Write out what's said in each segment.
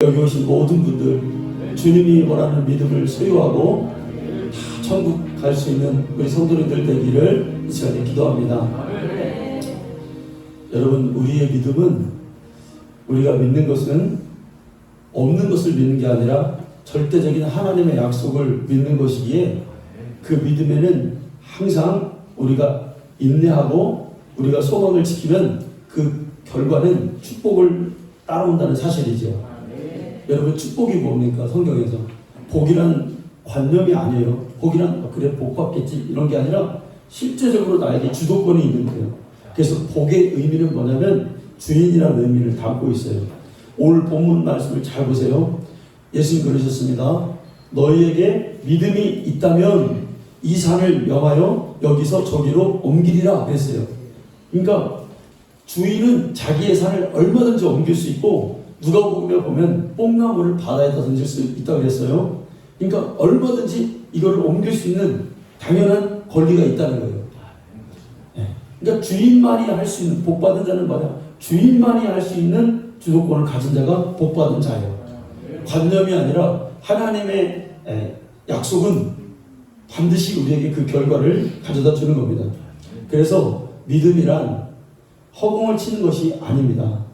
여기 오신 모든 분들 주님이 원하는 믿음을 소유하고 다 천국 갈 수 있는 우리 성도님들 되기를 이 시간에 기도합니다. 여러분, 우리의 믿음은 우리가 믿는 것은 없는 것을 믿는 게 아니라 절대적인 하나님의 약속을 믿는 것이기에 그 믿음에는 항상 우리가 인내하고 우리가 소망을 지키면 그 결과는 축복을 따라온다는 사실이죠. 여러분, 축복이 뭡니까? 성경에서 복이란 관념이 아니에요. 복이란 그래 복 받겠지 이런 게 아니라 실제적으로 나에게 주도권이 있는 거예요. 그래서 복의 의미는 뭐냐면 주인이라는 의미를 담고 있어요. 오늘 본문 말씀을 잘 보세요. 예수님 그러셨습니다. 너희에게 믿음이 있다면 이 산을 명하여 여기서 저기로 옮기리라 그랬어요. 그러니까 주인은 자기의 산을 얼마든지 옮길 수 있고, 누가복음에 보면 뽕나무를 바다에다 던질 수 있다고 그랬어요. 그러니까 얼마든지 이걸 옮길 수 있는 당연한 권리가 있다는 거예요. 그러니까 주인만이 할 수 있는, 복받은 자는 뭐냐? 주인만이 할 수 있는 주도권을 가진 자가 복받은 자예요. 관념이 아니라 하나님의 약속은 반드시 우리에게 그 결과를 가져다 주는 겁니다. 그래서 믿음이란 허공을 치는 것이 아닙니다.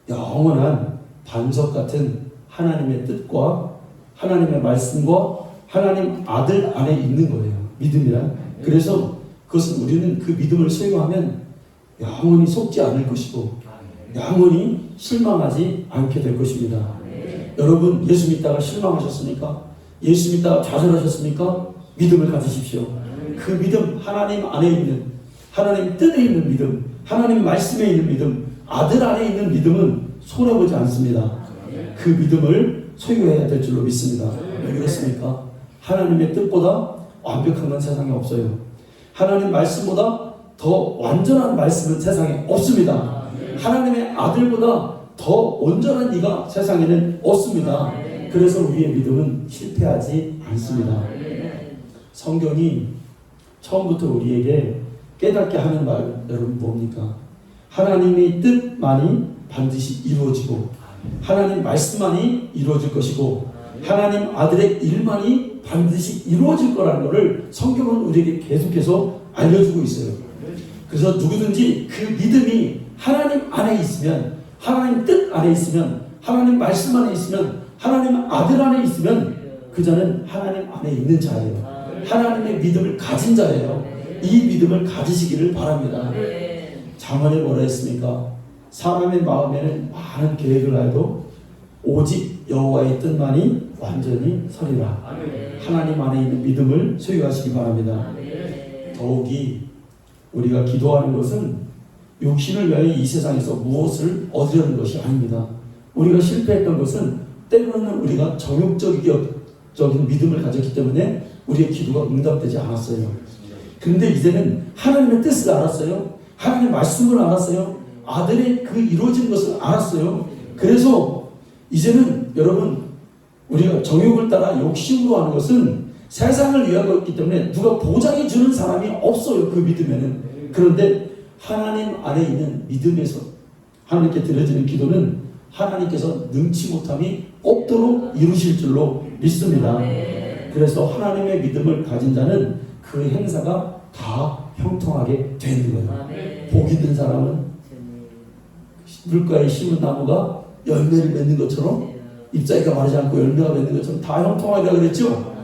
영원한 반석 같은 하나님의 뜻과 하나님의 말씀과 하나님 아들 안에 있는 거예요. 믿음이란. 그래서 그것은 우리는 그 믿음을 소유하면 영원히 속지 않을 것이고 영원히 실망하지 않게 될 것입니다. 여러분, 예수 믿다가 실망하셨습니까? 예수 믿다가 좌절하셨습니까? 믿음을 가지십시오. 그 믿음, 하나님 안에 있는, 하나님 뜻에 있는 믿음, 하나님 말씀에 있는 믿음, 아들 안에 있는 믿음은 손해보지 않습니다. 그 믿음을 소유해야 될 줄로 믿습니다. 왜 그렇습니까? 하나님의 뜻보다 완벽한 건 세상에 없어요. 하나님 말씀보다 더 완전한 말씀은 세상에 없습니다. 하나님의 아들보다 더 온전한 이가 세상에는 없습니다. 그래서 우리의 믿음은 실패하지 않습니다. 성경이 처음부터 우리에게 깨닫게 하는 말, 여러분 뭡니까? 하나님의 뜻만이 반드시 이루어지고 하나님 말씀만이 이루어질 것이고 하나님 아들의 일만이 반드시 이루어질 거라는 것을 성경은 우리에게 계속해서 알려주고 있어요. 그래서 누구든지 그 믿음이 하나님 안에 있으면, 하나님 뜻 안에 있으면, 하나님 말씀 안에 있으면, 하나님 아들 안에 있으면 그 자는 하나님 안에 있는 자예요. 하나님의 믿음을 가진 자예요. 이 믿음을 가지시기를 바랍니다. 잠언에 뭐라 했습니까? 사람의 마음에는 많은 계획을 해도 오직 여호와의 뜻만이 완전히 서리라. 하나님 안에 있는 믿음을 소유하시기 바랍니다. 더욱이 우리가 기도하는 것은 육신을 위하여 이 세상에서 무엇을 얻으려는 것이 아닙니다. 우리가 실패했던 것은 때로는 우리가 정욕적인 믿음을 가졌기 때문에 우리의 기도가 응답되지 않았어요. 그런데 이제는 하나님의 뜻을 알았어요. 하나님의 말씀을 알았어요. 아들의 그 이루어진 것을 알았어요. 그래서 이제는 여러분, 우리가 정욕을 따라 욕심으로 하는 것은 세상을 위하고 있기 때문에 누가 보장해 주는 사람이 없어요. 그 믿음에는. 그런데 하나님 안에 있는 믿음에서 하나님께 드려지는 기도는 하나님께서 능치 못함이 없도록 이루실 줄로 믿습니다. 그래서 하나님의 믿음을 가진 자는 그 행사가 다 형통하게 되는 거예요. 복 있는 사람은 물가에 심은 나무가 열매를 맺는 것처럼, 잎사귀가 마르지 않고 열매가 맺는 것처럼 다 형통하리라 그랬죠.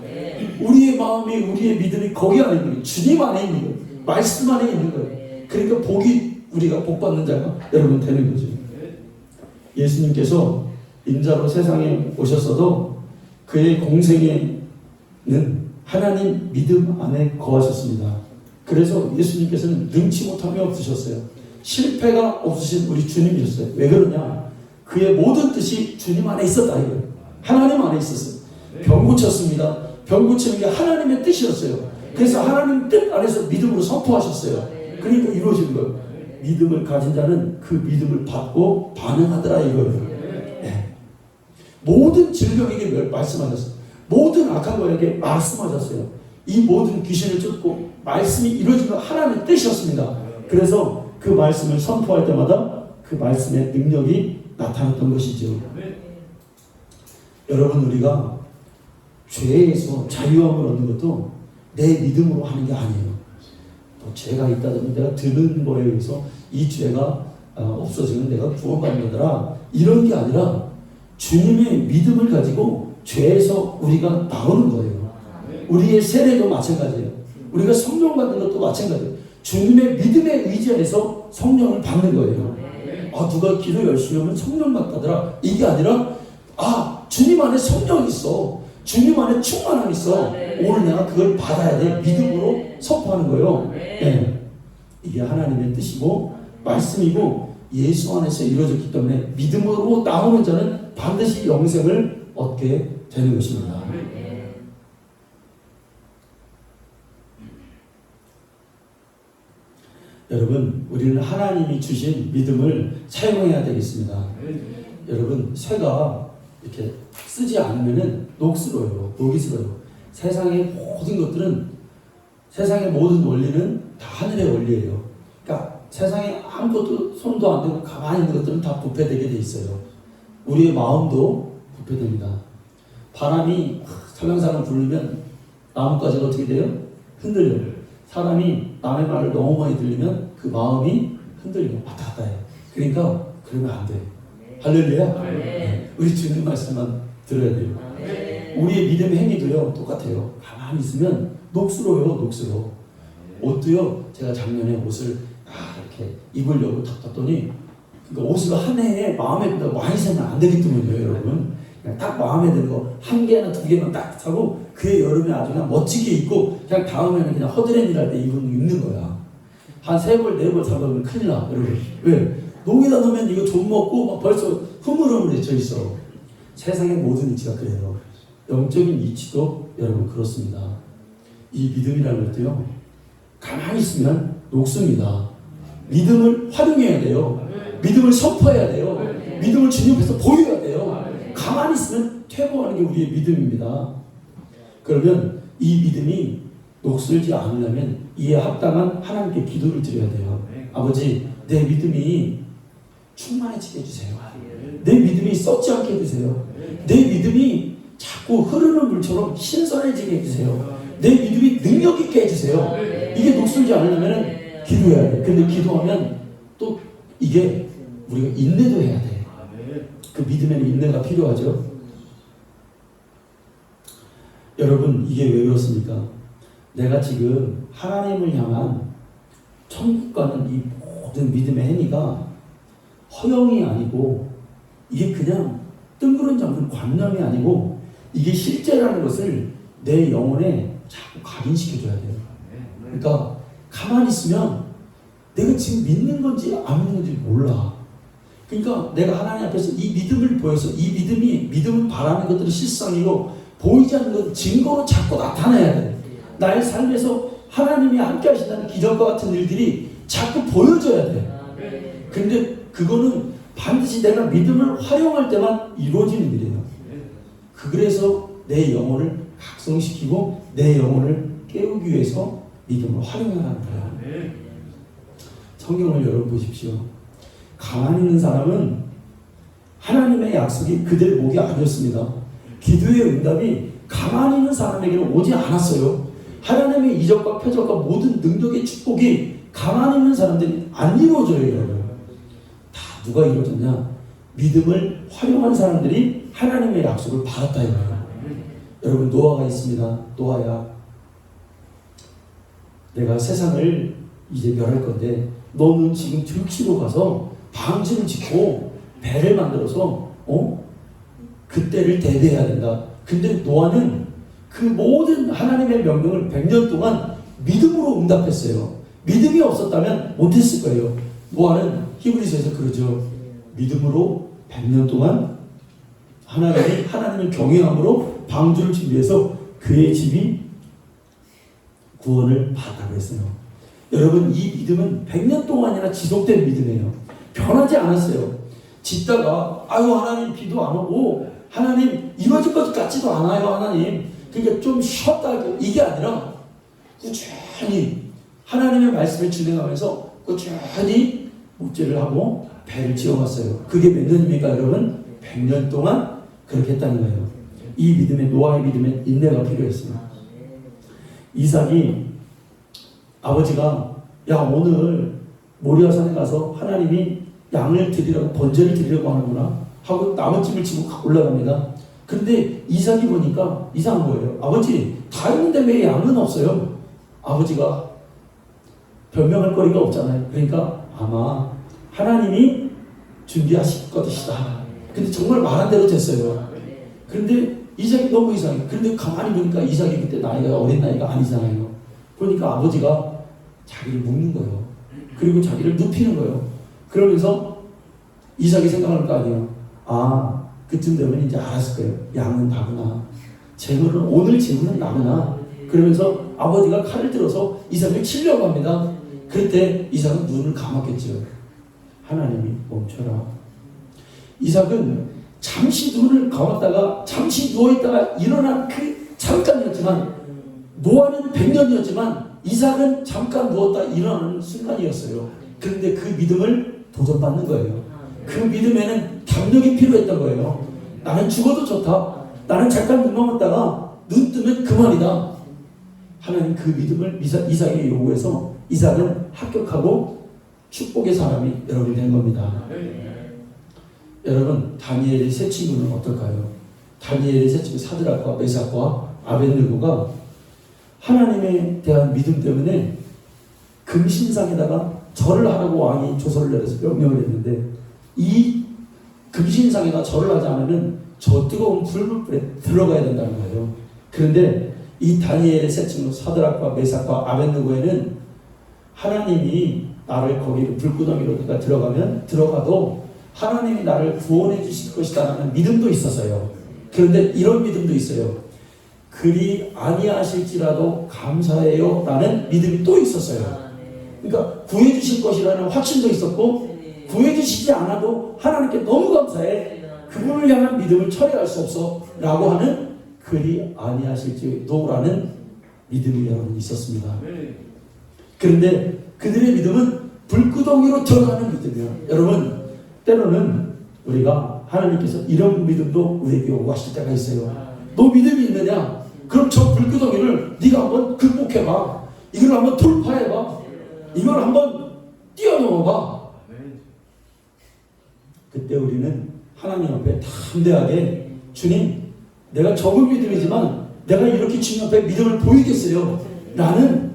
우리의 마음이, 우리의 믿음이 거기 안에 있는 거예요. 주님 안에 있는 거예요. 말씀 안에 있는 거예요. 그러니까 복이, 우리가 복 받는 자가 여러분 되는 거죠. 예수님께서 인자로 세상에 오셨어도 그의 공생애는 하나님 믿음 안에 거하셨습니다. 그래서 예수님께서는 능치 못함이 없으셨어요. 실패가 없으신 우리 주님이셨어요. 왜 그러냐? 그의 모든 뜻이 주님 안에 있었다 이거예요. 하나님 안에 있었어요. 병 고쳤습니다. 병 고치는 게 하나님의 뜻이었어요. 그래서 하나님 뜻 안에서 믿음으로 선포하셨어요. 그러니까 이루어지는 거예요. 믿음을 가진 자는 그 믿음을 받고 반응하더라 이거예요. 네. 모든 질병에게 말씀하셨어요. 모든 악한 거에게 말씀하셨어요. 이 모든 귀신을 쫓고 말씀이 이루어진 건 하나님의 뜻이었습니다. 그래서 그 말씀을 선포할 때마다 그 말씀의 능력이 나타났던 것이죠. 여러분, 우리가 죄에서 자유함을 얻는 것도 내 믿음으로 하는 게 아니에요. 또 죄가 있다더니 내가 드는 거에 의해서 이 죄가 없어지면 내가 구원받는 거더라, 이런 게 아니라 주님의 믿음을 가지고 죄에서 우리가 나오는 거예요. 우리의 세례도 마찬가지예요. 우리가 성령 받는 것도 마찬가지예요. 주님의 믿음에 의지해서 성령을 받는 거예요. 누가 기도 열심히 하면 성령 받더라, 이게 아니라 주님 안에 성령이 있어, 주님 안에 충만함이 있어, 오늘 내가 그걸 받아야 돼, 믿음으로 선포하는 거예요. 네. 이게 하나님의 뜻이고 말씀이고 예수 안에서 이루어졌기 때문에 믿음으로 나오는 자는 반드시 영생을 얻게 되는 것입니다. 여러분, 우리는 하나님이 주신 믿음을 사용해야 되겠습니다. 여러분, 쇠가 이렇게 쓰지 않으면 녹슬어요. 녹이 슬어요. 세상의 모든 것들은, 세상의 모든 원리는 다 하늘의 원리예요. 그러니까 세상에 아무것도 손도 안 대고 가만히 있는 것들은 다 부패되게 돼 있어요. 우리의 마음도 부패됩니다. 바람이 설렁설렁 불면 나뭇가지가 어떻게 돼요? 흔들려요. 사람이 남의 말을 너무 많이 들리면 그 마음이 흔들려 왔다 갔다 해요. 그러니까 그러면 안 돼. 할렐루야. 네. 우리 주님 말씀만 들어야 돼요. 우리의 믿음의 행위도요 똑같아요. 가만히 있으면 녹슬어요. 녹슬어. 옷도요, 제가 작년에 옷을 이렇게 입으려고 탁 탔더니, 그러니까 옷을 한 해에 마음에 든다고 많이 사면 안 되기 때문이에요. 여러분, 그냥 딱 마음에 드는 거 한 개나 두 개만 딱 사고 그해 여름에 아주 그냥 멋지게 입고 그냥 다음에는 그냥 허드렛일 할 때 입는 거야. 한 3벌 4벌 사면 큰일 나. 여러분, 왜? 농에다 넣으면 이거 좀 먹고 막 벌써 흐물흐물해져 있어. 세상의 모든 이치가 그래요. 영적인 이치도 여러분 그렇습니다. 이 믿음이라는 것도요, 가만히 있으면 녹습니다. 믿음을 활용해야 돼요. 믿음을 선포해야 돼요. 믿음을 주님 앞에서 보여야 돼요. 가만히 있으면 퇴보하는 게 우리의 믿음입니다. 그러면 이 믿음이 녹슬지 않으려면 이에 합당한 하나님께 기도를 드려야 돼요. 아버지, 내 믿음이 충만해지게 해주세요. 내 믿음이 썩지 않게 해주세요. 내 믿음이 자꾸 흐르는 물처럼 신선해지게 해주세요. 내 믿음이 능력 있게 해주세요. 이게 녹슬지 않으려면 기도해야 돼. 근데 기도하면 또 이게 우리가 인내도 해야 돼. 그 믿음에는 인내가 필요하죠. 여러분, 이게 왜 그렇습니까? 내가 지금 하나님을 향한 천국 가는 이 모든 믿음의 행위가 허영이 아니고, 이게 그냥 뜬구름 잡는 관념이 아니고, 이게 실제라는 것을 내 영혼에 자꾸 각인시켜줘야 돼요. 그러니까 가만히 있으면 내가 지금 믿는 건지 안 믿는 건지 몰라. 그러니까 내가 하나님 앞에서 이 믿음을 보여서, 이 믿음을 바라는 것들이 실상이고 보이지 않는 것 증거로 자꾸 나타나야 돼. 나의 삶에서 하나님이 함께 하신다는 기적과 같은 일들이 자꾸 보여져야 돼. 근데 그거는 반드시 내가 믿음을 활용할 때만 이루어지는 일이에요. 그래서 내 영혼을 각성시키고 내 영혼을 깨우기 위해서 믿음을 활용하라는 거예요. 성경을 여러분 보십시오. 가만히 있는 사람은 하나님의 약속이 그들 목에 아니었습니다. 기도의 응답이 가만히 있는 사람에게는 오지 않았어요. 하나님의 이적과 표적과 모든 능력의 축복이 가만히 있는 사람들이 안 이루어져요. 여러분, 다 누가 이루어졌냐? 믿음을 활용한 사람들이 하나님의 약속을 받았다 이거예요. 여러분, 노아가 있습니다. 노아야, 내가 세상을 이제 멸할 건데 너는 지금 들키로 가서 방주를 짓고 배를 만들어서 그때를 대비해야 된다. 근데 노아는 그 모든 하나님의 명령을 100년 동안 믿음으로 응답했어요. 믿음이 없었다면 못했을 거예요. 노아는 히브리서에서 그러죠. 믿음으로 100년 동안 하나님을 경외함으로 방주를 준비해서 그의 집이 구원을 받았다고 했어요. 여러분, 이 믿음은 100년 동안이나 지속된 믿음이에요. 변하지 않았어요. 짓다가 하나님 비도 안 오고 하나님 이루어질 것 같지도 않아요. 하나님, 그러니까 좀 쉬었다, 이게 아니라 꾸준히 하나님의 말씀을 진행하면서 꾸준히 목재를 하고 배를 지어갔어요. 그게 몇 년입니까 여러분? 100년 동안 그렇게 했다는 거예요. 이 믿음에 노아의 믿음에 인내가 필요했어요. 이삭이 아버지가 야 오늘 모리아산에 가서 하나님이 양을 드리라고 번제를 드리려고 하는구나 하고 나무집을 지고 올라갑니다. 그런데 이삭이 보니까 이상한 거예요. 아버지 다 있는데 왜 양은 없어요? 아버지가 변명할 거리가 없잖아요. 그러니까 아마 하나님이 준비하실 것이다. 근데 정말 말한 대로 됐어요. 그런데 이삭이 너무 이상해요. 그런데 가만히 보니까 이삭이 그때 나이가 어린 나이가 아니잖아요. 그러니까 아버지가 자기를 묶는 거예요. 그리고 자기를 눕히는 거예요. 그러면서 이삭이 생각할 거 아니에요. 아 그쯤 되면 이제 알았을 거예요. 양은 나구나. 재물은 오늘 재물은 나구나. 그러면서 아버지가 칼을 들어서 이삭을 치려고 합니다. 그때 이삭은 눈을 감았겠죠. 하나님이 멈춰라. 이삭은 잠시 눈을 감았다가 잠시 누워있다가 일어난 그 잠깐이었지만 노아는 100년이었지만 이삭은 잠깐 누웠다 일어나는 순간이었어요. 그런데 그 믿음을 도전받는 거예요. 그 믿음에는 담력이 필요했던 거예요. 나는 죽어도 좋다. 나는 잠깐 눈 감았다가 눈 뜨면 그만이다. 하나님 그 믿음을 이삭에게 요구해서 이삭은 합격하고 축복의 사람이 여러분이 된 겁니다. 여러분 다니엘의 세 친구는 어떨까요? 다니엘의 세 친구 사드락과 메삭과 아벳느고가 하나님에 대한 믿음 때문에 금신상에다가 절을 하라고 왕이 조서를 내려서 명령을 했는데 이 금신상에다 절을 하지 않으면 저 뜨거운 불불에 들어가야 된다는 거예요. 그런데 이 다니엘의 세 친구 사드락과 메삭과 아벳느고에는 하나님이 나를 거기를 불구덩이로 들어가면 들어가도 하나님이 나를 구원해 주실 것이다라는 믿음도 있었어요. 그런데 이런 믿음도 있어요. 그리 아니하실지라도 감사해요 라는 믿음이 또 있었어요. 그러니까 구해 주실 것이라는 확신도 있었고 구해 주시지 않아도 하나님께 너무 감사해. 그분을 향한 믿음을 철회할 수 없어 라고 하는 그리 아니하실지도 라는 믿음이 여러분 있었습니다. 그런데 그들의 믿음은 불구덩이로 들어가는 믿음이에요. 여러분 때로는 우리가 하나님께서 이런 믿음도 우리에게 요구하실 때가 있어요. 너 믿음이 있느냐? 그럼 저 불구덩이를 네가 한번 극복해봐. 이걸 한번 돌파해봐. 이걸 한번 뛰어넘어봐. 그때 우리는 하나님 앞에 담대하게 주님 내가 적은 믿음이지만 내가 이렇게 주님 앞에 믿음을 보이겠어요 라는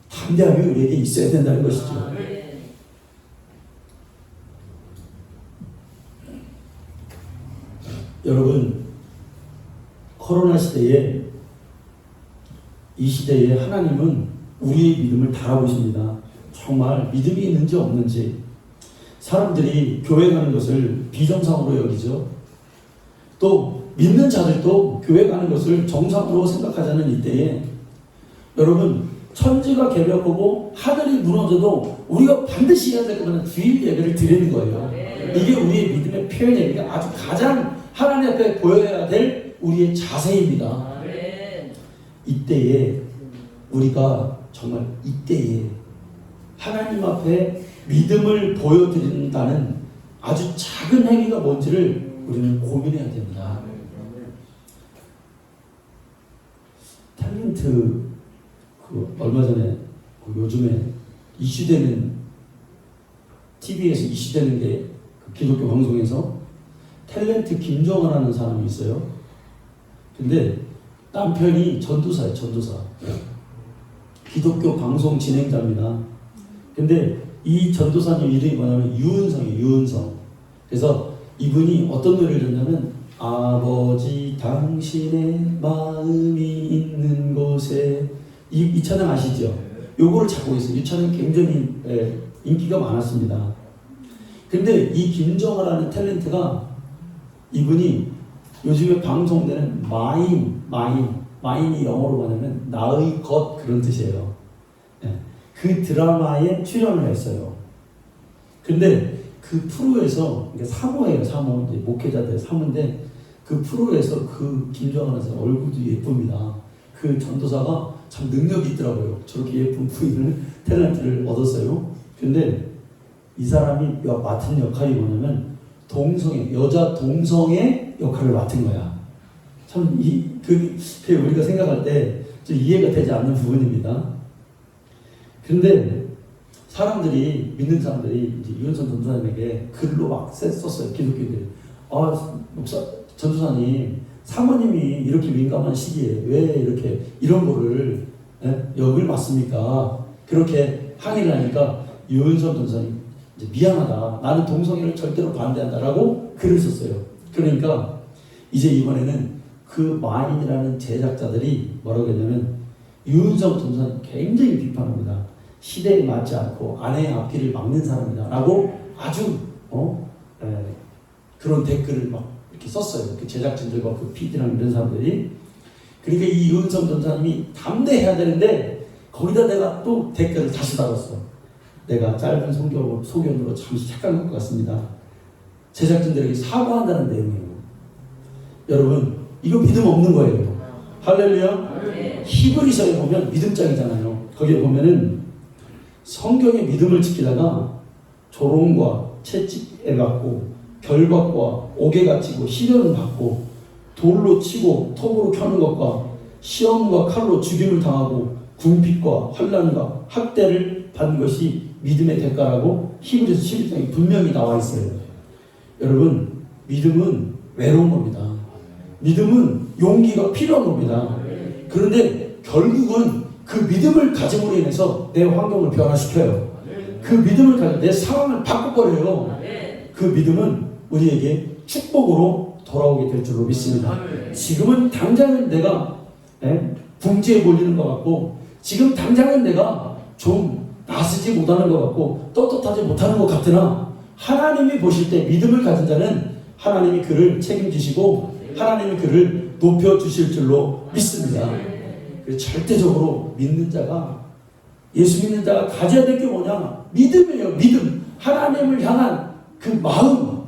담대함이 우리에게 있어야 된다는 것이죠. 여러분 코로나 시대에 이 시대에 하나님은 우리의 믿음을 달아보십니다. 정말 믿음이 있는지 없는지. 사람들이 교회 가는 것을 비정상으로 여기죠. 또 믿는 자들도 교회 가는 것을 정상으로 생각하자는 이때에 여러분 천지가 개벽하고 하늘이 무너져도 우리가 반드시 해야 될 것은 주일 예배를 드리는 거예요. 이게 우리의 믿음의 표현이에요. 아주 가장 하나님 앞에 보여야 될 우리의 자세입니다. 이때에 우리가 정말 이때에 하나님 앞에 믿음을 보여드린다는 아주 작은 행위가 뭔지를 우리는 고민해야 됩니다. 탤런트 얼마 전에 요즘에 이슈되는 TV에서 이슈되는 게 기독교 방송에서 탤런트 김정은이라는 사람이 있어요. 근데 남편이 전도사예요. 전도사. 기독교 방송 진행자입니다. 근데 이 전도사님 이름이 뭐냐면 유은성이에요. 유은성. 그래서 이분이 어떤 노래를 듣냐면 아버지 당신의 마음이 있는 곳에 이 찬양 아시죠? 요거를 작곡했어요. 이 찬양 굉장히 인기가 많았습니다. 근데 이 김정아라는 탤런트가 이분이 요즘에 방송되는 마인이 영어로 뭐냐면 나의 것 그런 뜻이에요. 그 드라마에 출연을 했어요. 근데 그 프로에서 사모예요. 사모 이제 목회자들 사모인데 그 프로에서 그 김정아는 얼굴도 예쁩니다. 그 전도사가 참 능력이 있더라고요. 저렇게 예쁜 부인을 탤런트를 얻었어요. 근데 이 사람이 맡은 역할이 뭐냐면 여자 동성의 역할을 맡은 거야. 참 우리가 생각할 때 좀 이해가 되지 않는 부분입니다. 그런데 믿는 사람들이 이제 이은선 전도사님에게 글로 막 썼어요. 기독교인들이. 전도사님, 사모님이 이렇게 민감한 시기에 왜 이렇게 이런 거를 역을 맞습니까? 그렇게 항의를 하니까 이은선 전도사님 이제 미안하다. 나는 동성애를 절대로 반대한다라고 글을 썼어요. 그러니까 이제 이번에는 그 마인이라는 제작자들이 뭐라고 했냐면 이은선 전도사님 굉장히 비판합니다. 시대에 맞지 않고 아내의 앞길을 막는 사람이다 라고 아주 그런 댓글을 막 이렇게 썼어요. 그 제작진들과 그 PD랑 이런 사람들이. 그러니까 이 이은선 전도사님이 담대해야 되는데 거기다 내가 또 댓글을 다시 달았어. 내가 짧은 소견으로 잠시 착각한 것 같습니다. 제작진들에게 사과한다는 내용이에요. 여러분, 이거 믿음 없는 거예요. 할렐루야. 히브리서에 보면 믿음장이잖아요. 거기에 보면은 성경의 믿음을 지키다가 조롱과 채찍에 받고 결박과 옥에 갇히고 시련을 받고 돌로 치고 톱으로 켜는 것과 시험과 칼로 죽임을 당하고 궁핍과 환난과 학대를 받는 것이 믿음의 대가라고 히브리서 11장에 분명히 나와 있어요. 여러분, 믿음은 외로운 겁니다. 믿음은 용기가 필요한 겁니다. 그런데 결국은 그 믿음을 가짐으로 인해서 내 환경을 변화시켜요. 그 믿음을 가지고 내 상황을 바꿔버려요. 그 믿음은 우리에게 축복으로 돌아오게 될 줄로 믿습니다. 지금은 당장은 내가 궁지에 몰리는 것 같고, 지금 당장은 내가 좀 나서지 못하는 것 같고 떳떳하지 못하는 것 같으나, 하나님이 보실 때 믿음을 가진 자는 하나님이 그를 책임지시고 하나님이 그를 높여주실 줄로 믿습니다. 절대적으로 믿는 자가, 예수 믿는 자가 가져야 될 게 뭐냐? 믿음이에요. 믿음. 하나님을 향한 그 마음.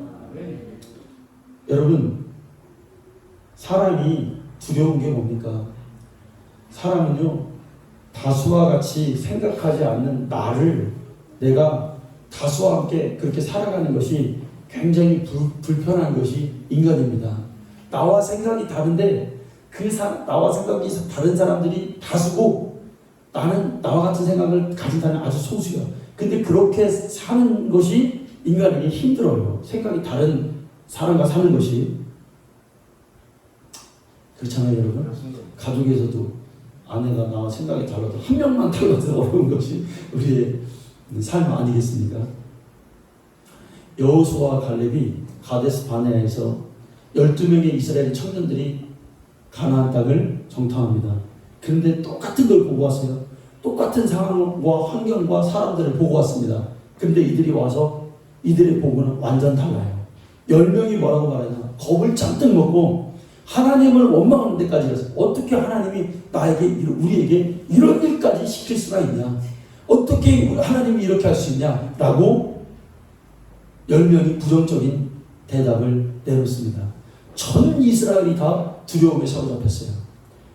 여러분, 사람이 두려운 게 뭡니까? 사람은요, 다수와 같이 생각하지 않는 나를, 내가 다수와 함께 그렇게 살아가는 것이 굉장히 불편한 것이 인간입니다. 나와 생각이 다른데 나와 생각이 다른 사람들이 다수고 나는 나와 같은 생각을 가진 사람이 아주 소수야. 근데 그렇게 사는 것이 인간에게 힘들어요. 생각이 다른 사람과 사는 것이. 그렇잖아요, 여러분. 가족에서도 아내가 나와 생각이 달라도 한 명만 달라도 어려운 것이 우리의 삶 아니겠습니까? 여호수아와 갈렙이 가데스 바네아에서 12명의 이스라엘 청년들이 가나안 땅을 정탐합니다. 그런데 똑같은 걸 보고 왔어요. 똑같은 상황과 환경과 사람들을 보고 왔습니다. 그런데 이들이 와서 이들의 보고는 완전 달라요. 10명이 뭐라고 말하냐? 겁을 잔뜩 먹고 하나님을 원망하는 데까지 갔어요. 어떻게 하나님이 우리에게 이런 일까지 시킬 수가 있냐? 어떻게 하나님이 이렇게 할 수 있냐? 라고 10명이 부정적인 대답을 내놓습니다. 전 이스라엘이 다 두려움에 사로잡혔어요.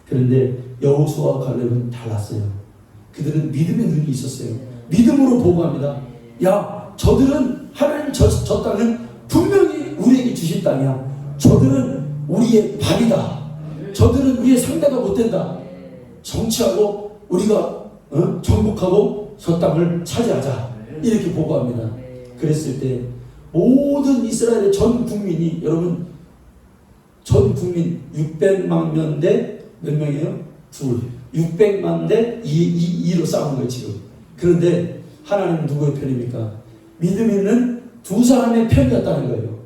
그런데 여호수아와 갈렙은 달랐어요. 그들은 믿음의 눈이 있었어요. 믿음으로 보고합니다. 야, 저들은 하나님 저 땅은 분명히 우리에게 주신 땅이야. 저들은 우리의 밥이다. 저들은 우리의 상대가 못 된다. 정치하고 우리가 정복하고 저 땅을 차지하자. 이렇게 보고합니다. 그랬을 때 모든 이스라엘의 전 국민이, 여러분, 전 국민 600만 명 대 몇 명이에요? 600만 대 2로 싸우는 거예요, 지금. 그런데 하나님은 누구의 편입니까? 믿음 있는 두 사람의 편이었다는 거예요.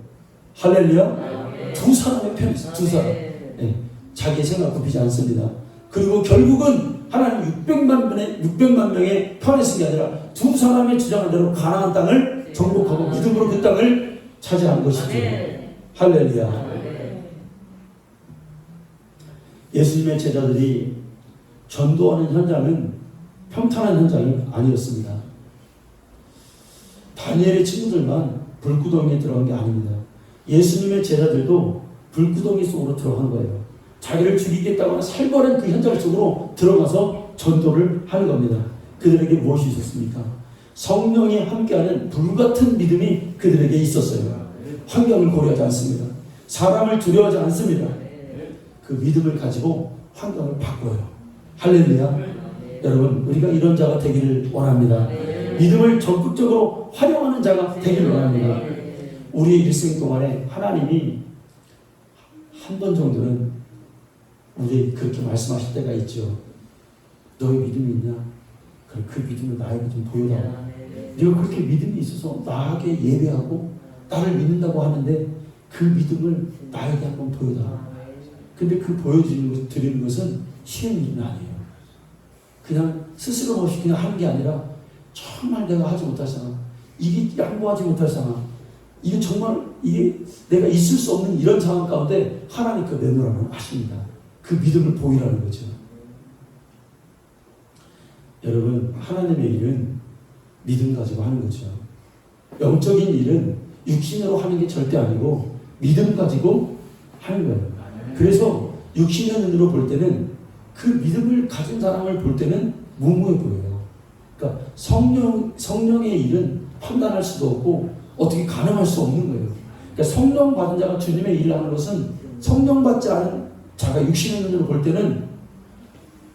할렐루야? 두 사람의 편이었어요. 두 사람. 네. 자기의 생각 굽히지 않습니다. 그리고 결국은 하나님 600만 명의 편에 쓴 게 아니라 두 사람의 주장한 대로 가나안 땅을 정복하고 믿음으로 그 땅을 차지한 것이죠. 할렐루야. 예수님의 제자들이 전도하는 현장은 평탄한 현장이 아니었습니다. 다니엘의 친구들만 불구덩이에 들어간 게 아닙니다. 예수님의 제자들도 불구덩이 속으로 들어간 거예요. 자기를 죽이겠다고 살벌한 그 현장 속으로 들어가서 전도를 하는 겁니다. 그들에게 무엇이 있었습니까? 성령이 함께하는 불같은 믿음이 그들에게 있었어요. 환경을 고려하지 않습니다. 사람을 두려워하지 않습니다. 그 믿음을 가지고 환경을 바꿔요. 할렐루야. 여러분, 우리가 이런 자가 되기를 원합니다. 믿음을 적극적으로 활용하는 자가 되기를 원합니다. 우리의 일생 동안에 하나님이 한 번 정도는 우리 그렇게 말씀하실 때가 있죠. 너의 믿음이 있냐? 그 믿음을 나에게 좀 보여라. 네가 그렇게 믿음이 있어서 나에게 예배하고 나를 믿는다고 하는데 그 믿음을 나에게 한번 보여라. 근데 그 보여드리는 것은 쉬운 일은 아니에요. 그냥 스스럼 없이 그냥 하는 게 아니라 정말 내가 하지 못할 상황, 이게 양보하지 못할 상황, 이게 정말 이게 내가 있을 수 없는 이런 상황 가운데 하나님 그 내놓으라고 하십니다. 그 믿음을 보이라는 거죠. 여러분, 하나님의 일은 믿음 가지고 하는 거죠. 영적인 일은 육신으로 하는 게 절대 아니고 믿음 가지고 하는 거예요. 그래서 육신의 눈으로 볼 때는 그 믿음을 가진 사람을 볼 때는 무모해 보여요. 그러니까 성령의 일은 판단할 수도 없고 어떻게 가능할 수 없는 거예요. 그러니까 성령 받은 자가 주님의 일을 하는 것은 성령 받지 않은 자가 육신의 눈으로 볼 때는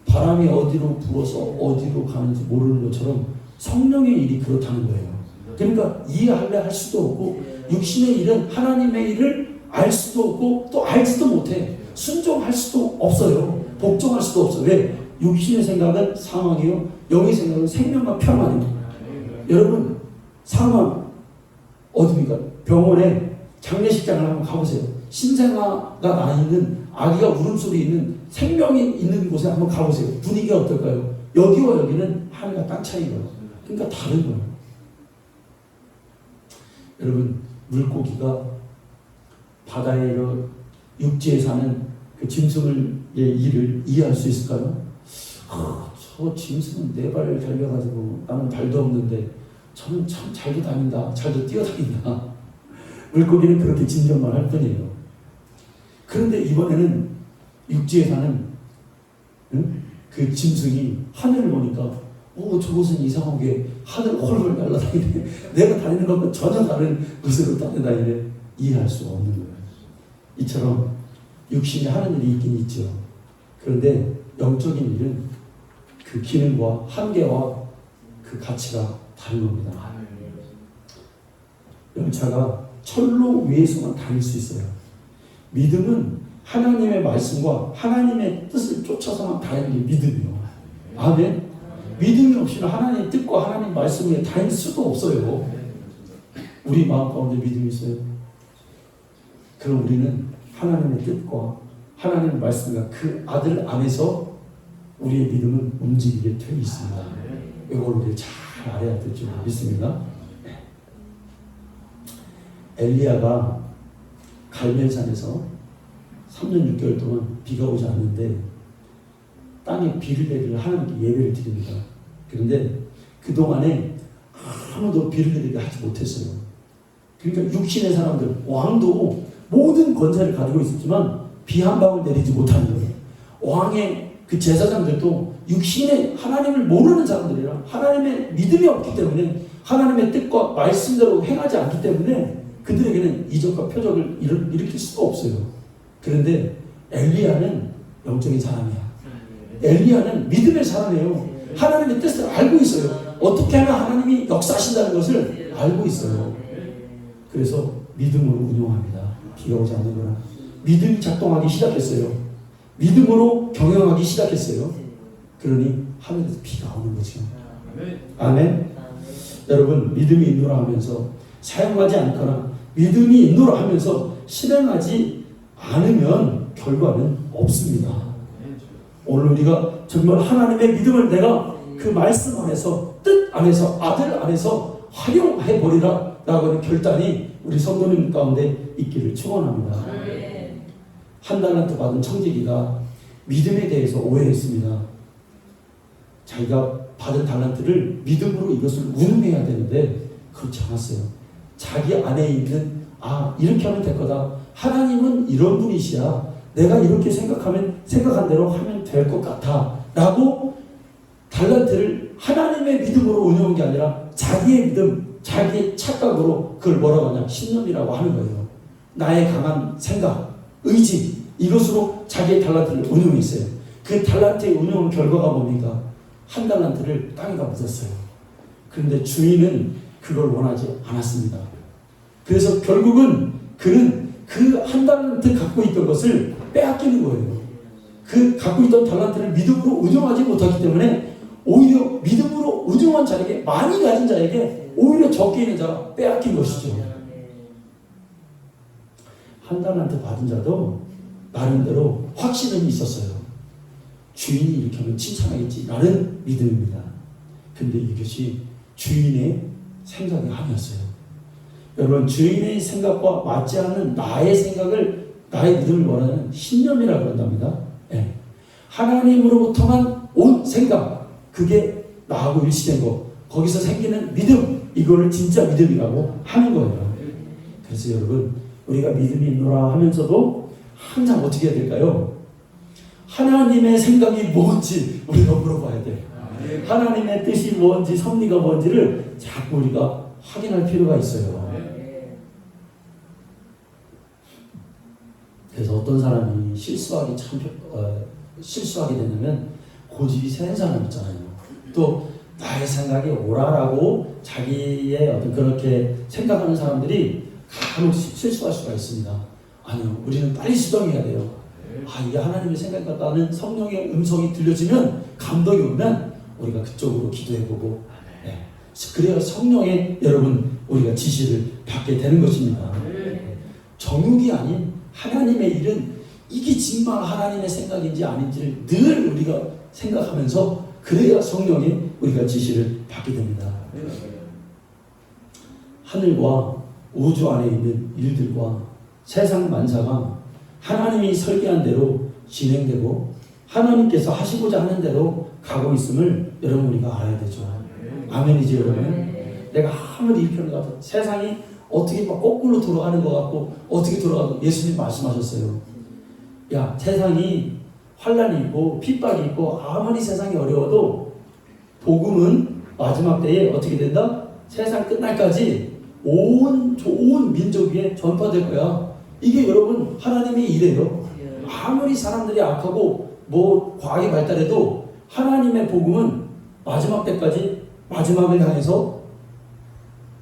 바람이 어디로 불어서 어디로 가는지 모르는 것처럼 성령의 일이 그렇다는 거예요. 그러니까 이해할래 할 수도 없고 육신의 일은 하나님의 일을 알 수도 없고 또 알지도 못해. 순종할 수도 없어요. 복종할 수도 없어요. 왜? 육신의 생각은 사망이요, 영의 생각은 생명과 평안이에요. 여러분, 사망 어디입니까? 병원에 장례식장을 한번 가보세요. 신생아가 나 있는, 아기가 울음소리 있는, 생명이 있는 곳에 한번 가보세요. 분위기가 어떨까요? 여기와 여기는 하늘과 땅 차이인 거예요. 그러니까 다른 거예요. 여러분, 물고기가 바다에 육지에 사는 그 짐승의 일을 이해할 수 있을까요? 저 짐승은 4발 달려가지고 나는 발도 없는데 저는 참 잘도 다닌다, 잘도 뛰어다닌다. 물고기는 그렇게 진정만 할 뿐이에요. 그런데 이번에는 육지에 사는 그 짐승이 하늘을 보니까 저것은 이상하게 하늘 홀홀 날아다니네. 내가 다니는 것과 전혀 다른 곳으로 따라다니네. 이해할 수가 없는 거예요. 이처럼 육신이 하는 일이 있긴 있죠. 그런데 영적인 일은 그 기능과 한계와 그 가치가 다른 겁니다. 열차가 철로 위에서만 다닐 수 있어요. 믿음은 하나님의 말씀과 하나님의 뜻을 쫓아서만 다니는 게 믿음이에요. 아멘. 믿음이 없이는 하나님의 뜻과 하나님의 말씀에 다닐 수도 없어요. 우리 마음 가운데 믿음이 있어요. 그럼 우리는 하나님의 뜻과 하나님의 말씀과 그 아들 안에서 우리의 믿음은 움직이게 되어 있습니다. 이걸 우리 잘 알아야 될 줄 믿습니다. 엘리야가 갈멜산에서 3년 6개월 동안 비가 오지 않는데 땅에 비를 내리려 하나님께 예배를 드립니다. 그런데 그동안에 아무도 비를 내리게 하지 못했어요. 그러니까 육신의 사람들, 왕도 모든 권세를 가지고 있었지만 비 한 방울 내리지 못하는 거예요. 왕의 그 제사장들도 육신의 하나님을 모르는 사람들이라 하나님의 믿음이 없기 때문에 하나님의 뜻과 말씀대로 행하지 않기 때문에 그들에게는 이적과 표적을 일으킬 수가 없어요. 그런데 엘리야는 영적인 사람이야. 엘리야는 믿음의 사람이에요. 하나님의 뜻을 알고 있어요. 어떻게 하면 하나님이 역사하신다는 것을 알고 있어요. 그래서 믿음으로 운용합니다. 비가 오지 않는구나. 믿음이 작동하기 시작했어요. 믿음으로 경영하기 시작했어요. 그러니 하늘에서 비가 오는 거죠. 아멘. 여러분, 믿음이 인도라 하면서 사용하지 않거나 믿음이 인도라 하면서 실행하지 않으면 결과는 없습니다. 오늘 우리가 정말 하나님의 믿음을 내가 그 말씀 안에서, 뜻 안에서, 아들 안에서 활용해 버리라 라고 하는 결단이 우리 성도님 가운데 있기를 축원합니다. 한 달란트 받은 청지기가 믿음에 대해서 오해했습니다. 자기가 받은 달란트를 믿음으로 이것을 운용해야 되는데 그렇지 않았어요. 자기 안에 있는 이렇게 하면 될 거다. 하나님은 이런 분이시야. 내가 이렇게 생각한 대로 하면 될 것 같아. 라고 달란트를 하나님의 믿음으로 운영한 게 아니라 자기의 믿음, 자기의 착각으로 그걸 뭐라고 하냐? 신념이라고 하는 거예요. 나의 강한 생각, 의지, 이것으로 자기의 달란트를 운용했어요. 그 달란트의 운용 결과가 뭡니까? 한 달란트를 땅에다 묻었어요. 그런데 주인은 그걸 원하지 않았습니다. 그래서 결국은 그는 그 한 달란트 갖고 있던 것을 빼앗기는 거예요. 그 갖고 있던 달란트를 믿음으로 운용하지 못하기 때문에 오히려 믿음으로 운용한 자에게, 많이 가진 자에게 오히려 적게 있는 자가 빼앗긴 것이죠. 한 달란트 받은 자도 나름대로 확신은 있었어요. 주인이 이렇게 하면 칭찬하겠지라는 믿음입니다. 근데 이것이 주인의 생각이 아니었어요. 여러분, 주인의 생각과 맞지 않는 나의 생각을, 나의 믿음을 원하는 신념이라고 한답니다. 네. 하나님으로부터만 온 생각, 그게 나하고 일치된 것, 거기서 생기는 믿음, 이거를 진짜 믿음이라고 하는 거예요. 그래서 여러분, 우리가 믿음이 있노라 하면서도 항상 어떻게 해야 될까요? 하나님의 생각이 뭔지 우리가 물어봐야 돼요. 하나님의 뜻이 뭔지, 섭리가 뭔지를 자꾸 우리가 확인할 필요가 있어요. 그래서 어떤 사람이 실수하게 되냐면 고집이 센 사람 있잖아요. 또 나의 생각이 옳아라고 자기의 어떤 그렇게 생각하는 사람들이 간혹 실수할 수가 있습니다. 아니요, 우리는 빨리 수정해야 돼요. 이게 하나님의 생각 같다는 성령의 음성이 들려지면, 감동이 오면 우리가 그쪽으로 기도해보고, 네. 그래야 성령의 여러분 우리가 지시를 받게 되는 것입니다. 정욕이 아닌 하나님의 일은 이게 정말 하나님의 생각인지 아닌지를 늘 우리가 생각하면서, 그래야 성령의 우리가 지시를 받게 됩니다. 하늘과 우주 안에 있는 일들과 세상 만사가 하나님이 설계한 대로 진행되고 하나님께서 하시고자 하는 대로 가고 있음을 여러분 우리가 알아야 되죠. 아멘이지 여러분? 내가 아무리 이편을 가도 세상이 어떻게 막 거꾸로 돌아가는 것 같고 어떻게 돌아가도, 예수님 말씀하셨어요. 야, 세상이 환난이 있고 핍박이 있고 아무리 세상이 어려워도 복음은 마지막 때에 어떻게 된다? 세상 끝날까지 온 민족 위에 전파될 거야. 이게 여러분 하나님의 일이에요. 아무리 사람들이 악하고 뭐 과학이 발달해도 하나님의 복음은 마지막 때까지, 마지막을 향해서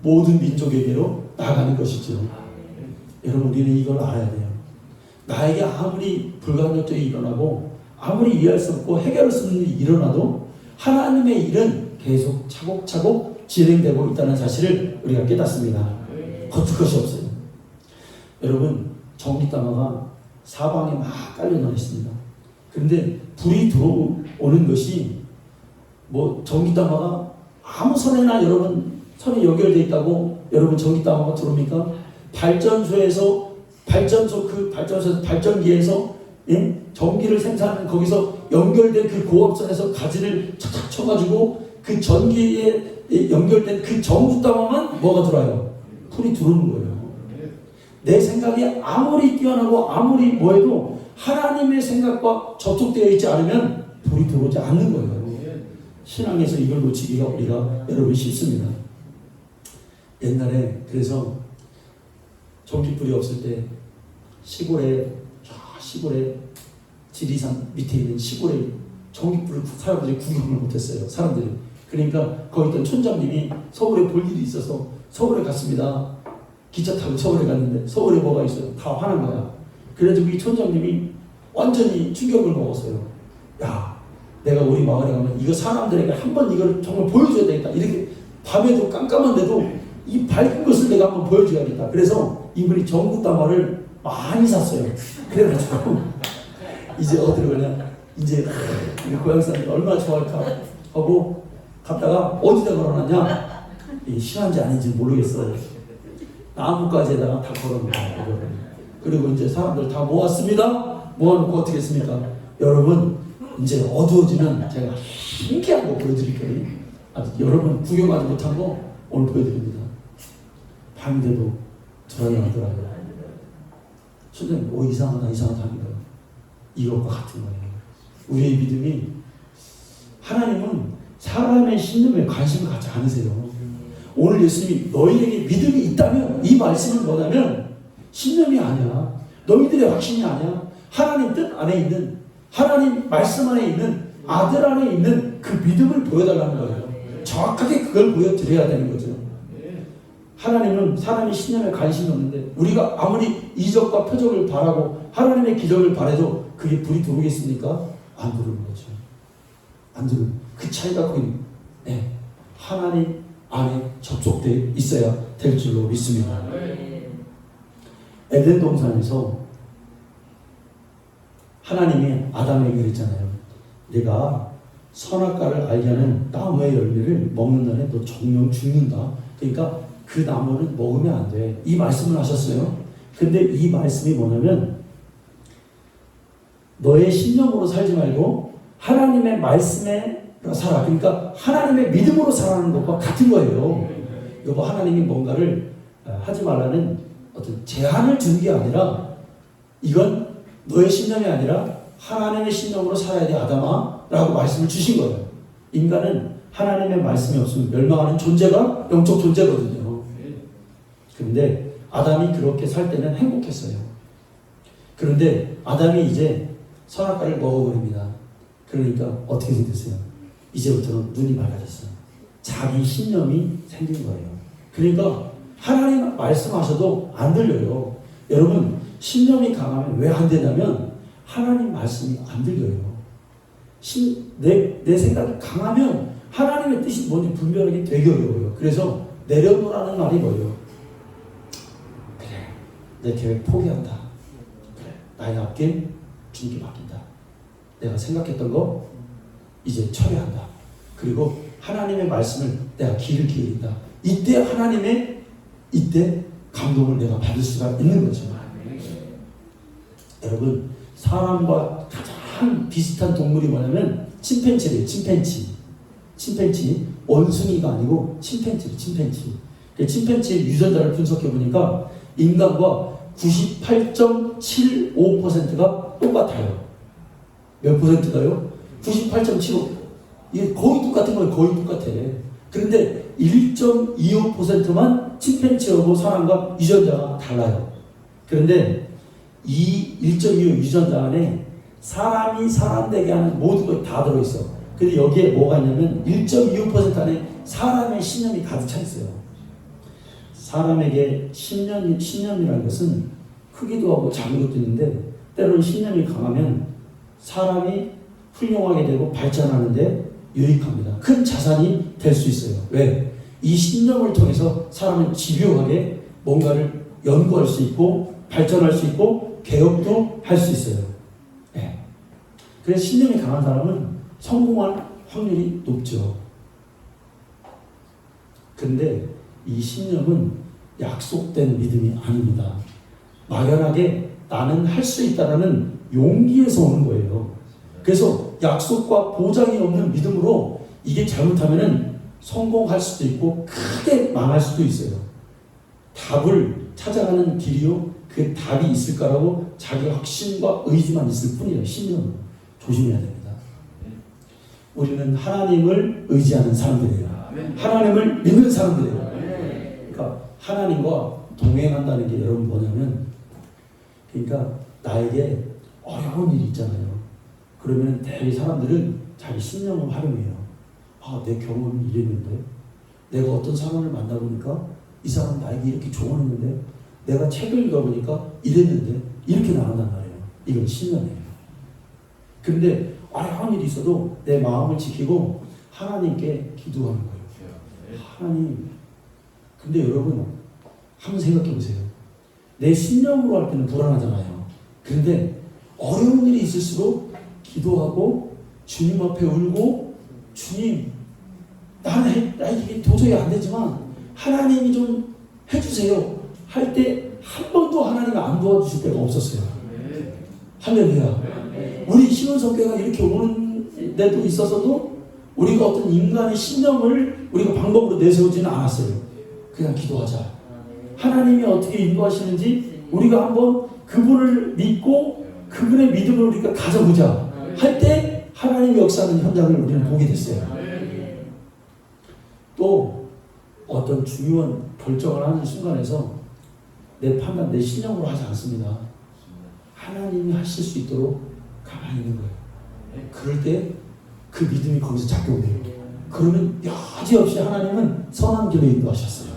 모든 민족에게로 나아가는 것이죠. 여러분, 우리는 이걸 알아야 돼요. 나에게 아무리 불가능적이 일어나고 아무리 이해할 수 없고 해결할 수 없는 일이 일어나도 하나님의 일은 계속 차곡차곡 진행되고 있다는 사실을 우리가 깨닫습니다. 거칠 것이 없어요. 여러분, 전기담화가 사방에 막 깔려나 있습니다. 그런데 불이 들어오는 것이 뭐 전기담화가 아무 선에나 여러분 선이 연결되어 있다고 여러분 전기담화가 들어옵니까? 발전소에서 발전기에서 전기를 생산하는, 거기서 연결된 그 고압선에서 가지를 착착 쳐가지고 그 전기에 연결된 그 전구담화만 뭐가 들어와요? 불이 들어오는 거예요. 내 생각이 아무리 뛰어나고 아무리 뭐해도 하나님의 생각과 접촉되어 있지 않으면 불이 들어오지 않는 거예요. 신앙에서 이걸 놓치기가 우리가 여러분 쉽습니다. 옛날에 그래서 전기불이 없을 때 시골에 지리산 밑에 있는 시골에 전기불을 사람들이 구경을 못했어요. 사람들이. 그러니까 거기 있던 촌장님이 서울에 볼 일이 있어서 서울에 갔습니다. 기차 타고 서울에 갔는데 서울에 뭐가 있어요? 다 화난 거야. 그래서 이 촌장님이 완전히 충격을 먹었어요. 야, 내가 우리 마을에 가면 이거 사람들에게 한번 이걸 정말 보여줘야 되겠다. 이렇게 밤에도 깜깜한데도 이 밝은 것을 내가 한번 보여줘야겠다. 그래서 이분이 전구담화를 많이 샀어요. 그래가지고 이제 어디로 가냐, 이제 고향 사람들이 얼마나 좋아할까 하고 갔다가 어디다 걸어놨냐, 신한지 아닌지 모르겠어요. 나무가지에다가 다 걸어놓고, 그리고 이제 사람들 다 모았습니다. 모아놓고 어떻게 했습니까? 여러분, 이제 어두워지면 제가 신기한 거 보여드릴 거예요. 아직 여러분 구경하지 못한 거 오늘 보여드립니다. 밤인데도 돌아다니더라고요. 선생님, 이상하다 합니다. 이것과 같은 거예요. 우리의 믿음이, 하나님은 사람의 신념에 관심을 갖지 않으세요. 오늘 예수님이 너희에게 믿음이 있다면, 이 말씀은 뭐냐면 신념이 아니야. 너희들의 확신이 아니야. 하나님 뜻 안에 있는, 하나님 말씀 안에 있는, 아들 안에 있는 그 믿음을 보여달라는 거예요. 정확하게 그걸 보여드려야 되는 거죠. 하나님은 사람이 신념에 관심이 없는데 우리가 아무리 이적과 표적을 바라고 하나님의 기적을 바라도 그게 불이 들어오겠습니까? 안 들어오는 거죠. 안 들어오는 그 차이가 거기 하나님 안에 접속되어 있어야 될 줄로 믿습니다. 에덴 동산에서 하나님이 아담에게 그랬잖아요. 내가 선악과를 알게 하는 나무의 열매를 먹는 날에 너 정령 죽는다. 그러니까 그 나무는 먹으면 안 돼. 이 말씀을 하셨어요. 근데 이 말씀이 뭐냐면 너의 신념으로 살지 말고 하나님의 말씀에 살아. 그러니까 하나님의 믿음으로 살아가는 것과 같은 거예요. 여보, 하나님이 뭔가를 하지 말라는 어떤 제한을 주는 게 아니라 이건 너의 신념이 아니라 하나님의 신념으로 살아야 돼, 아담아 라고 말씀을 주신 거예요. 인간은 하나님의 말씀이 없으면 멸망하는 존재가 영적 존재거든요. 그런데 아담이 그렇게 살 때는 행복했어요. 그런데 아담이 이제 선악과를 먹어버립니다. 그러니까 어떻게 됐어요? 이제부터는 눈이 밝아졌어요. 자기 신념이 생긴 거예요. 그러니까 하나님 말씀하셔도 안 들려요. 여러분, 신념이 강하면 왜 안 되냐면 하나님 말씀이 안 들려요. 내 생각이 강하면 하나님의 뜻이 뭔지 분별하기 되게 어려워요. 그래서 내려놓으라는 말이 뭐예요? 그래, 내 계획 포기한다. 그래, 나의 앞길 주님께 맡긴다. 내가 생각했던 거 이제 처리한다. 그리고 하나님의 말씀을 내가 귀를 기울인다. 이때 하나님의 감동을 내가 받을 수가 있는 거죠. 여러분, 사람과 가장 비슷한 동물이 뭐냐면 침팬지래요. 침팬지. 원숭이가 아니고 침팬지래요. 침팬지의 유전자를 분석해 보니까 인간과 98.75%가 똑같아요. 몇 퍼센트가요? 98.75. 이게 거의 똑같은 거예요. 거의 똑같아. 그런데 1.25%만 침팬지하고 사람과 유전자가 달라요. 그런데 이 1.25 유전자 안에 사람이 사람 되게 하는 모든 것이 다 들어있어. 근데 여기에 뭐가 있냐면 1.25% 안에 사람의 신념이 가득 차 있어요. 사람에게 신념이라는 것은 크기도 하고 작은 것도 있는데 때로는 신념이 강하면 사람이 훌륭하게 되고 발전하는데 유익합니다. 큰 자산이 될 수 있어요. 왜? 이 신념을 통해서 사람은 집요하게 뭔가를 연구할 수 있고 발전할 수 있고 개혁도 할 수 있어요. 네. 그래서 신념이 강한 사람은 성공할 확률이 높죠. 근데 이 신념은 약속된 믿음이 아닙니다. 막연하게 나는 할 수 있다라는 용기에서 오는 거예요. 그래서 약속과 보장이 없는 믿음으로 이게 잘못하면은 성공할 수도 있고 크게 망할 수도 있어요. 답을 찾아가는 길이요, 그 답이 있을까라고 자기 확신과 의지만 있을 뿐이에요. 신념 조심해야 됩니다. 우리는 하나님을 의지하는 사람들이에요. 하나님을 믿는 사람들이에요. 그러니까 하나님과 동행한다는 게 여러분 뭐냐면, 그러니까 나에게 어려운 일이 있잖아요. 그러면 대개 사람들은 자기 신념을 활용해요. 아, 내 경험이 이랬는데, 내가 어떤 사람을 만나보니까 이 사람 나에게 이렇게 조언했는데, 내가 책을 읽어보니까 이랬는데, 이렇게 나간단 말이에요. 이건 신념이에요. 근데 어려운 일이 있어도 내 마음을 지키고 하나님께 기도하는 거예요. 하나님, 근데 여러분 한번 생각해 보세요. 내 신념으로 할 때는 불안하잖아요. 그런데 어려운 일이 있을수록 기도하고 주님 앞에 울고, 주님, 나 이게 도저히 안 되지만 하나님이 좀 해주세요 할 때 한 번도 하나님이 안 도와주실 때가 없었어요. 할렐루야. 우리 신혼성교회가 이렇게 오는 데도 있어서도 우리가 어떤 인간의 신념을 우리가 방법으로 내세우지는 않았어요. 그냥 기도하자. 하나님이 어떻게 인도하시는지 우리가 한번 그분을 믿고 그분의 믿음을 우리가 가져보자 할 때 하나님의 역사하는 현장을 우리는 보게 됐어요. 또 어떤 중요한 결정을 하는 순간에서 내 판단, 내 신념으로 하지 않습니다. 하나님이 하실 수 있도록 가만히 있는 거예요. 그럴 때 그 믿음이 거기서 작동돼요. 그러면 여지없이 하나님은 선한 길로 인도하셨어요.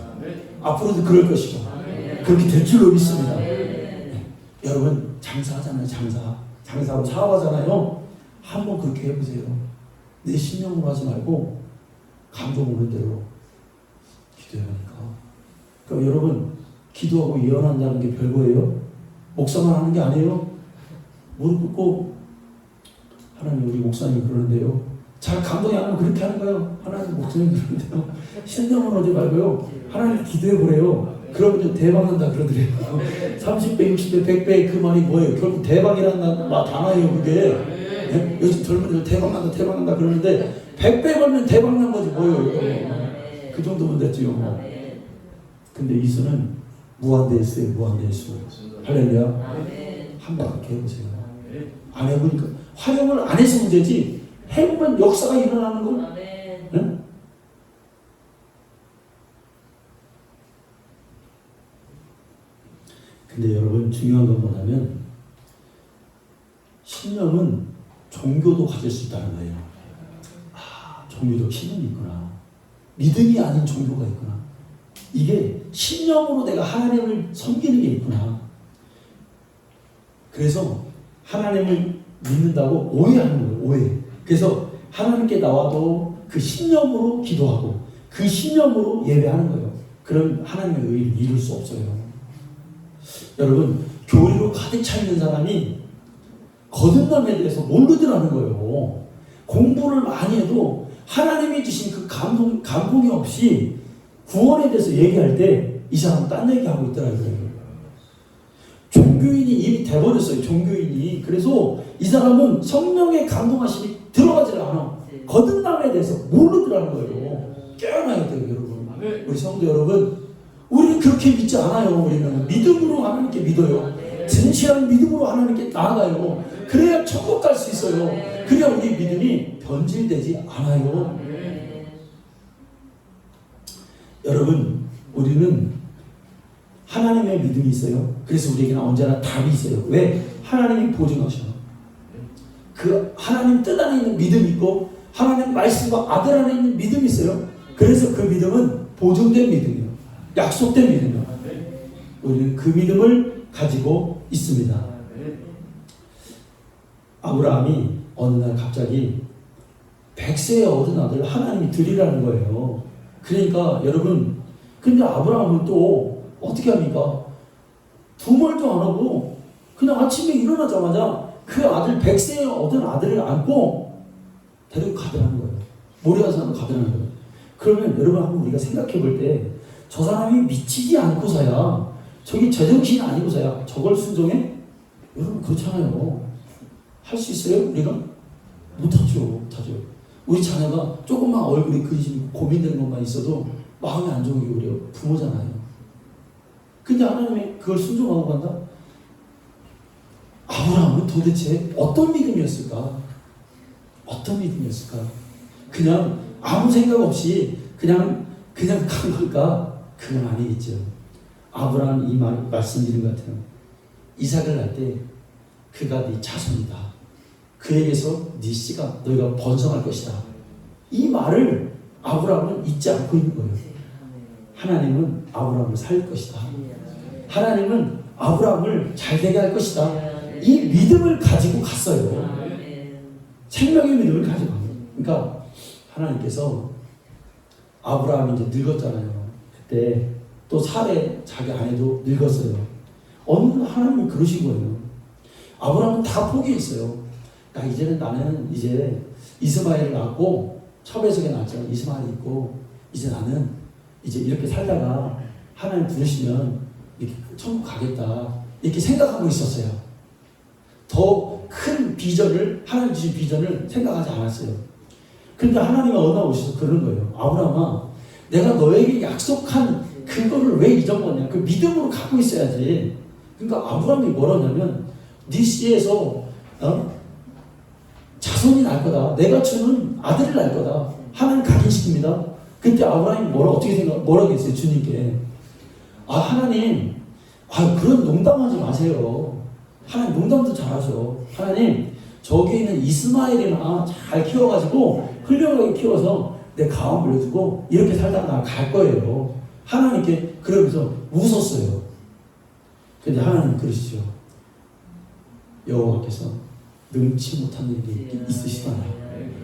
앞으로도 그럴 것이죠. 그렇게 될 줄로 믿습니다. 여러분 장사하잖아요. 장사하고 사업하잖아요. 한번 그렇게 해보세요. 내 신념으로 하지 말고 감동 오는 대로 기도해보니까. 그러니까 여러분 기도하고 예언한다는 게 별거예요. 목사만 하는 게 아니에요. 무릎 꿇고 하나님 우리 목사님이 그러는데요. 잘 감동이 안 하면 그렇게 하는 거예요. 하나님 목사님이 그러는데요. 신념으로 하지 말고요. 하나님 기도해보래요. 그러면 대박 난다 그러더래요. 30배, 60배, 100배 그 말이 뭐예요? 결국 대박이라는 단어예요 그게. 네? 요즘 젊은이들 대박 난다 그러는데 100배 벌면 대박 난 거지 뭐예요? 그 정도면 됐지요. 근데 이수는 무한대수예요. 무한대수. 할렐루야. 한번 그렇게 해보세요. 안 해보니까 활용을 안 해서 문제지 해보면 역사가 일어나는 거. 응? 근데 여러분 중요한 건 뭐냐면 신념은 종교도 가질 수 있다는 거예요. 종교적 신념이 있구나. 믿음이 아닌 종교가 있구나. 이게 신념으로 내가 하나님을 섬기는 게 있구나. 그래서 하나님을 믿는다고 오해하는 거예요. 오해. 그래서 하나님께 나와도 그 신념으로 기도하고 그 신념으로 예배하는 거예요. 그럼 하나님의 의를 이룰 수 없어요. 여러분 교리로 가득 차 있는 사람이 거듭남에 대해서 모르더라는 거예요. 공부를 많이 해도 하나님이 주신 그 감동이 없이 구원에 대해서 얘기할 때 이 사람은 딴 얘기하고 있더라고요. 종교인이 이미 돼버렸어요. 종교인이. 그래서 이 사람은 성령의 감동하심이 들어가질 않아. 거듭남에 대해서 모르더라는 거예요. 깨어나야 돼요, 여러분. 우리 성도 여러분, 우리는 그렇게 믿지 않아요. 우리는 믿음으로 하나님께 믿어요. 진실한 믿음으로 하나님께 나아가요. 그래야 천국 갈 수 있어요. 그래야 우리 믿음이 변질되지 않아요. 여러분, 우리는 하나님의 믿음이 있어요. 그래서 우리에게는 언제나 답이 있어요. 왜? 하나님이 보증하셔. 그 하나님 뜻 안에 있는 믿음이 있고 하나님 말씀과 아들 안에 있는 믿음이 있어요. 그래서 그 믿음은 보증된 믿음이에요. 약속된 믿음이에요. 우리는 그 믿음을 가지고 있습니다. 아브라함이 어느 날 갑자기 100세에 얻은 아들을 하나님이 드리라는 거예요. 그러니까 여러분, 근데 아브라함은 또 어떻게 합니까? 두말도 안 하고 그냥 아침에 일어나자마자 그 아들 100세에 얻은 아들을 안고 데리고 가더라는 거예요. 모리아산으로 가더라는 거예요. 그러면 여러분 한번 우리가 생각해 볼 때 저 사람이 미치지 않고서야 저기 제정신이 아니고서야 저걸 순종해? 여러분 그렇잖아요. 할 수 있어요? 우리가? 못하죠. 우리 자녀가 조금만 얼굴이 그리시고 고민되는 것만 있어도 마음이 안 좋은 게 우리 부모잖아요. 근데 하나님이 그걸 순종하고 간다? 아브라함은 도대체 어떤 믿음이었을까? 어떤 믿음이었을까? 그냥 아무 생각 없이 그냥 간 걸까? 그건 아니겠죠. 아브라함 이 말씀 이름 같아요. 이삭을 낳을 때 그가 네 자손이다. 그에게서 네 씨가 너희가 번성할 것이다. 이 말을 아브라함은 잊지 않고 있는 거예요. 하나님은 아브라함을 살릴 것이다. 하나님은 아브라함을 잘되게 할 것이다. 이 믿음을 가지고 갔어요. 생명의 믿음을 가지고 간 거예요. 그러니까 하나님께서 아브라함이 이제 늙었잖아요. 그때 또 사레 자기 아내도 늙었어요. 어느 날 하나님이 그러신 거예요. 아브라함은 다 포기했어요. 야, 이제는 나는 이제 이스마엘을 낳고 첩에서게 낳았잖아. 이스마엘이 있고 이제 나는 이제 이렇게 살다가 하나님 부르시면 이렇게 천국 가겠다 이렇게 생각하고 있었어요. 더 큰 비전을 하나님 주신 비전을 생각하지 않았어요. 근데 하나님이 어느 날 오셔서 그러는 거예요. 아브라함아, 내가 너에게 약속한 그거를 왜 잊어먹었냐? 그 믿음으로 갖고 있어야지. 그러니까 아브라함이 뭐라 하냐면 네 씨에서 자손이 날 거다. 내가 주는 아들을 날 거다. 하나님 각인시킵니다. 그때 아브라함이 뭐라고 했어요? 주님께. 하나님, 그런 농담하지 마세요. 하나님 농담도 잘하죠. 하나님 저기 있는 이스마엘이나 잘 키워가지고 훌륭하게 키워서 내 가원 물려주고 이렇게 살다가 갈 거예요. 하나님께 그러면서 웃었어요. 근데 하나님 그러시죠. 여호와께서 능치 못한 일이 있으시다냐.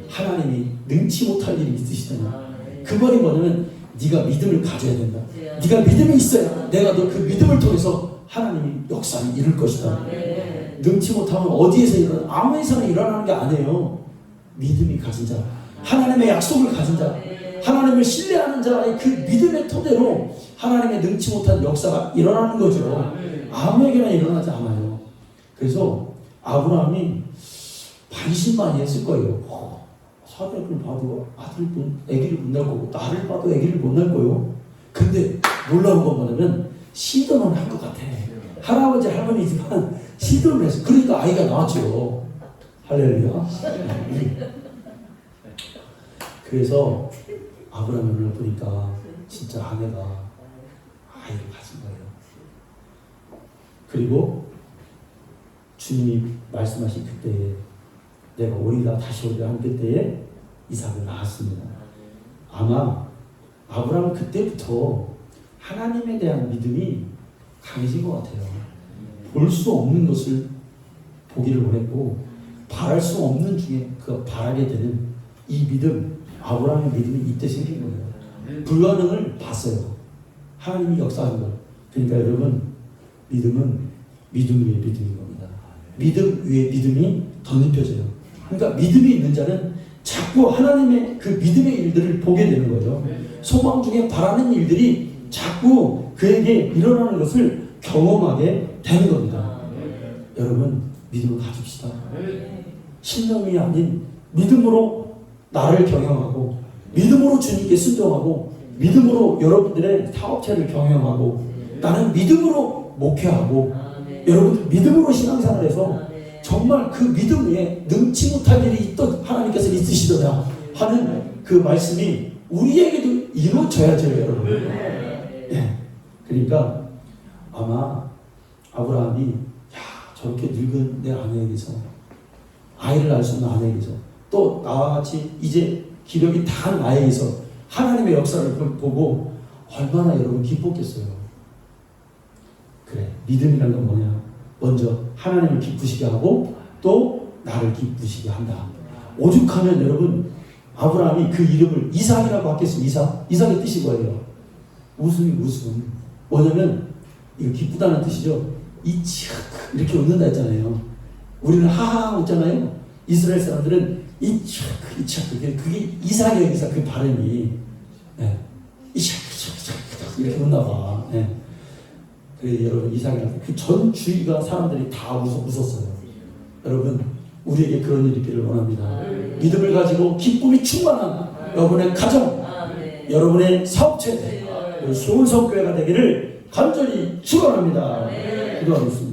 하나님이 능치 못할 일이 있으시다냐. 그 말이 뭐냐면 네가 믿음을 가져야 된다. 네가 믿음이 있어야 내가 너 그 믿음을 통해서 하나님이 역사를 이룰 것이다. 능치 못하면 어디에서 아무 데서나 일어나는 게 아니에요. 믿음이 가진 자, 하나님의 약속을 가진 자, 하나님을 신뢰하는 자의 그 믿음의 토대로 하나님의 능치 못한 역사가 일어나는 거죠. 아무에게나 일어나지 않아요. 그래서 아브라함이 반신반의했을 거예요. 사람을 봐도 아기를 못 낳을 거고 나를 봐도 아기를 못 낳을 거예요. 근데 놀라운 건 뭐냐면 시도는 한 것 같아. 할아버지 할머니지만 시도를 했어. 그러니까 아이가 나왔죠. 할렐루야. 그래서 아브라함을 보니까 진짜 아내가 아이를 가진 거예요. 그리고 주님이 말씀하신 그때에 내가 오리라 다시 오리라 한 그때에 이삭을 낳았습니다. 아마 아브라함은 그때부터 하나님에 대한 믿음이 강해진 것 같아요. 볼 수 없는 것을 보기를 원했고 바랄 수 없는 중에 그 바라게 되는 이 믿음, 아브라함의 믿음이 이때 생긴 거예요. 불가능을 봤어요. 하나님이 역사하는 것. 그러니까 여러분, 믿음은 믿음 위에 믿음인 겁니다. 믿음 위에 믿음이 덧입혀져요. 그러니까 믿음이 있는 자는 자꾸 하나님의 그 믿음의 일들을 보게 되는 거죠. 소망 중에 바라는 일들이 자꾸 그에게 일어나는 것을 경험하게 되는 겁니다. 여러분, 믿음을 가집시다. 신념이 아닌 믿음으로 나를 경영하고, 믿음으로 주님께 순종하고, 믿음으로 여러분들의 사업체를 경영하고, 나는 믿음으로 목회하고, 여러분들 믿음으로 신앙생활해서 정말 그 믿음 위에 능치 못할 일이 또 하나님께서 있으시더라 하는 그 말씀이 우리에게도 이루어져야죠, 여러분. 네. 그러니까 아마 아브라함이 저렇게 늙은 내 아내에게서 아이를 낳을 수 없는 아내에게서 또 나와 같이 이제 기력이 다한 나에게서 하나님의 역사를 보고 얼마나 여러분 기뻤겠어요. 그래, 믿음이라는 건 뭐냐? 먼저 하나님을 기쁘시게 하고 또 나를 기쁘시게 한다. 오죽하면 여러분, 아브라함이 그 이름을 이삭이라고 하겠습니다. 이삭의 뜻이 뭐예요? 웃음. 뭐냐면 이거 기쁘다는 뜻이죠. 이치악 이렇게 웃는다 했잖아요. 우리는 하하 웃잖아요. 이스라엘 사람들은 이치악 그게 이삭이에요. 이삭 그 발음이. 네. 이치악 이렇게 웃나 봐. 네. 그래서 여러분, 이삭이라는 그 전 주위가 사람들이 다 웃었어요. 여러분, 우리에게 그런 일이 있기를 원합니다. 믿음을 가지고 기쁨이 충만한 여러분의 가정, 여러분의 사업체, 소원성교회가 되기를 간절히 축원합니다. 기도하겠습니다.